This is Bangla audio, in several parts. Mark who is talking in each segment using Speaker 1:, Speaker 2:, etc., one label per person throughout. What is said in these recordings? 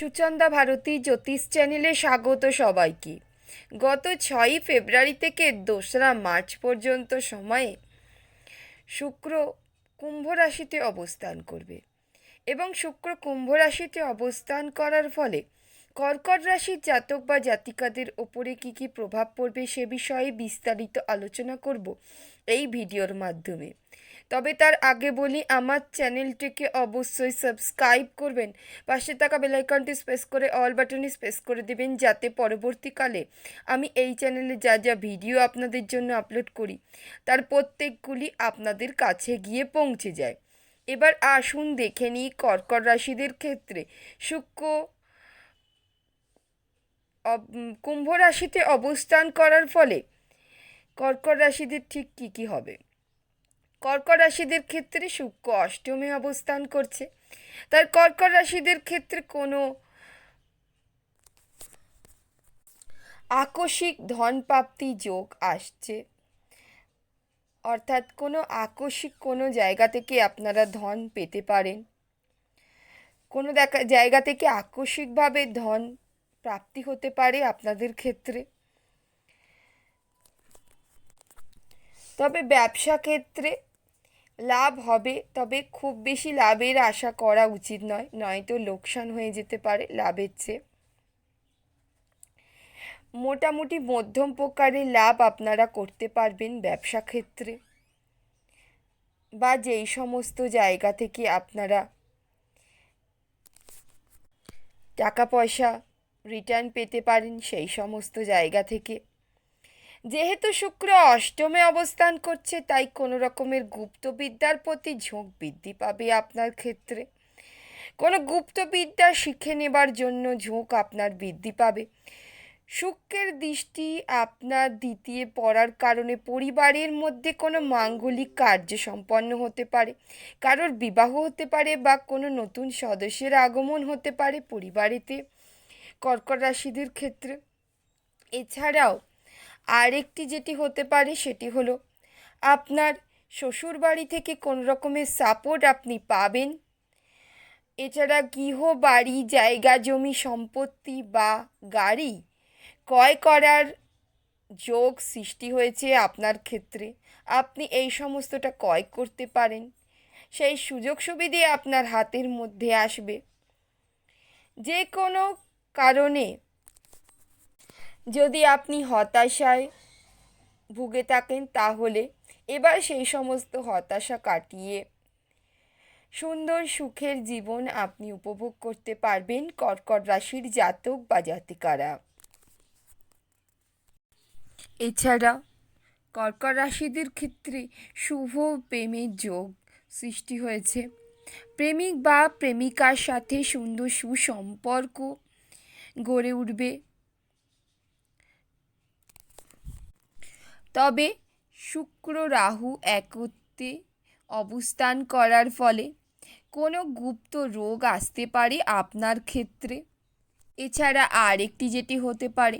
Speaker 1: সুচন্দা ভারতী জ্যোতিষ চ্যানেলে স্বাগত সবাইকে। গত 6ই ফেব্রুয়ারি থেকে 2রা মার্চ পর্যন্ত সময়ে শুক্র কুম্ভ রাশিতে অবস্থান করবে এবং শুক্র কুম্ভ রাশিতে অবস্থান করার ফলে কর্কট রাশির জাতক বা জাতিকাদের ওপরে কী কী প্রভাব পড়বে সে বিষয়ে বিস্তারিত আলোচনা করব এই ভিডিওর মাধ্যমে। তবে তার আগে বলি, আমার চ্যানেলটিকে অবশ্যই সাবস্ক্রাইব করবেন, পাশে থাকা বেল আইকনটি প্রেস করে অল বাটনে প্রেস করে দেবেন, যাতে পরবর্তীকালে আমি এই চ্যানেলে যা যা ভিডিও আপনাদের জন্য আপলোড করি তার প্রত্যেকগুলি আপনাদের কাছে গিয়ে পৌঁছে যায়। এবার আসুন দেখে নিই কর্কট রাশিদের ক্ষেত্রে শুক্র কুম্ভ রাশিতে অবস্থান করার ফলে কর্কট রাশিদের ঠিক কী কী হবে। কর্কট রাশিদের ক্ষেত্রে শুক্র অষ্টমে অবস্থান করছে, তাই কর্কট রাশিদের ক্ষেত্রে কোনো আকস্মিক ধন প্রাপ্তি যোগ আসছে, অর্থাৎ কোনো আকস্মিক কোনো জায়গা থেকে আপনারা ধন পেতে পারেন। কোনো জায়গা থেকে আকস্মিকভাবে ধন প্রাপ্তি হতে পারে আপনাদের ক্ষেত্রে। তবে ব্যবসা ক্ষেত্রে লাভ হবে, তবে খুব বেশি লাভের আশা করা উচিত নয়, নয়তো লোকসান হয়ে যেতে পারে লাভের চেয়ে। মোটামুটি মধ্যম প্রকারের লাভ আপনারা করতে পারবেন ব্যবসা ক্ষেত্রে, বা যেই সমস্ত জায়গা থেকে আপনারা টাকা পয়সা রিটার্ন পেতে পারেন সেই সমস্ত জায়গা থেকে। যেহেতু শুক্র অষ্টমে অবস্থান করছে, তাই কোনো রকমের গুপ্তবিদ্যার প্রতি ঝোঁক বৃদ্ধি পাবে আপনার ক্ষেত্রে। কোনো গুপ্তবিদ্যা শিখে নেবার জন্য ঝোঁক আপনার বৃদ্ধি পাবে। শুক্রের দৃষ্টি আপনার দ্বিতীয় পড়ার কারণে পরিবারের মধ্যে কোনো মাঙ্গলিক কার্য সম্পন্ন হতে পারে, কারোর বিবাহ হতে পারে, বা কোনো নতুন সদস্যের আগমন হতে পারে পরিবারেতে কর্কট রাশিদের ক্ষেত্রে। এছাড়াও আরেকটি যেটি হতে পারে সেটি হলো আপনার শ্বশুরবাড়ি থেকে কোনো রকমের সাপোর্ট আপনি পাবেন। এছাড়া গৃহ, বাড়ি, জায়গা জমি, সম্পত্তি বা গাড়ি ক্রয় করার যোগ সৃষ্টি হয়েছে আপনার ক্ষেত্রে, আপনি এই সমস্তটা ক্রয় করতে পারেন। সেই সুযোগ সুবিধে আপনার হাতের মধ্যে আসবে। যে কোনো কারণে যদি আপনি হতাশায় ভুগে থাকেন, তাহলে এবার সেই সমস্ত হতাশা কাটিয়ে সুন্দর সুখের জীবন আপনি উপভোগ করতে পারবেন কর্কট রাশির জাতক বা জাতিকারা। এছাড়া কর্কট রাশিদের ক্ষেত্রে শুভ প্রেমের যোগ সৃষ্টি হয়েছে। প্রেমিক বা প্রেমিকার সাথে সুন্দর সুসম্পর্ক গড়ে উঠবে। তবে শুক্র রাহু একত্রে অবস্থান করার ফলে কোনো গুপ্ত রোগ আসতে পারে আপনার ক্ষেত্রে। এছাড়া আরেকটি যেটি হতে পারে,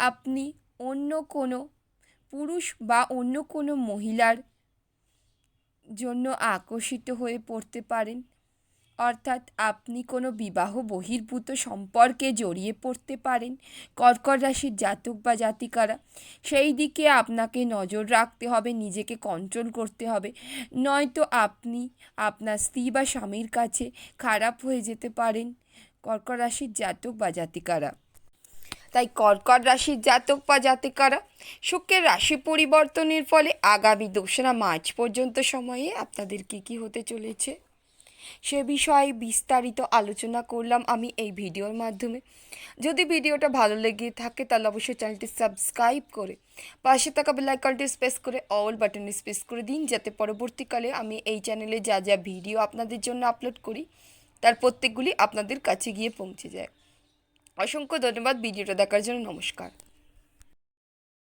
Speaker 1: আপনি অন্য কোনো পুরুষ বা অন্য কোনো মহিলার জন্য আকর্ষিত হয়ে পড়তে পারেন, অর্থাৎ আপনি কোনো বিবাহ বহির্ভূত সম্পর্কে জড়িয়ে পড়তে পারেন কর্কট রাশির জাতক বা জাতিকারা। সেই দিকে আপনাকে নজর রাখতে হবে, নিজেকে কন্ট্রোল করতে হবে, নয়তো আপনি আপনার স্ত্রী বা স্বামীর কাছে খারাপ হয়ে যেতে পারেন কর্কট রাশির জাতক বা জাতিকারা। তাই কর্কট রাশির জাতক বা জাতিকারা শুক্রের রাশি পরিবর্তনের ফলে আগামী 2রা মার্চ পর্যন্ত সময়ে আপনাদের কী কী হতে চলেছে সে বিষয়ে বিস্তারিত আলোচনা করলাম আমি এই ভিডিওর মাধ্যমে। যদি ভিডিওটা ভালো লেগে থাকে তাহলে অবশ্যই চ্যানেলটি সাবস্ক্রাইব করে পাশে থাকা বেল আইকনটি প্রেস করে অল বাটনে প্রেস করে দিন, যাতে পরবর্তীকালে আমি এই চ্যানেলে যা যা ভিডিও আপনাদের জন্য আপলোড করি তার প্রত্যেকগুলি আপনাদের কাছে গিয়ে পৌঁছে যায়। অসংখ্য ধন্যবাদ ভিডিওটা দেখার জন্য। নমস্কার।